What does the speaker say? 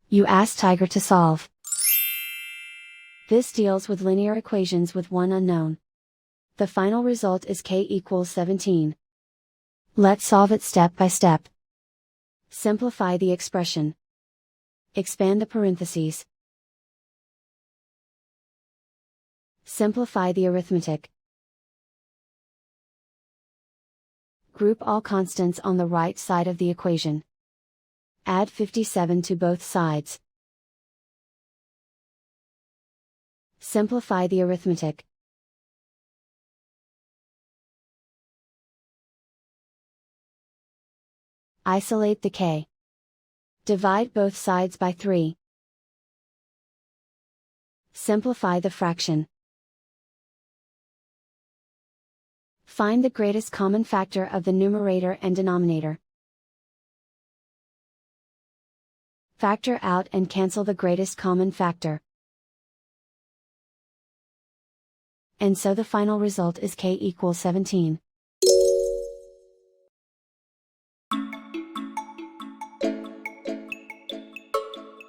You ask Tiger to solve. This deals with linear equations with one unknown. The final result is k equals 17. Let's solve it step by step. Simplify the expression. Expand the parentheses. Simplify the arithmetic. Group all constants on the right side of the equation. Add 57 to both sides. Simplify the arithmetic. Isolate the k. Divide both sides by 3. Simplify the fraction. Find the greatest common factor of the numerator and denominator. Factor out and cancel the greatest common factor. And so the final result is k equals 17.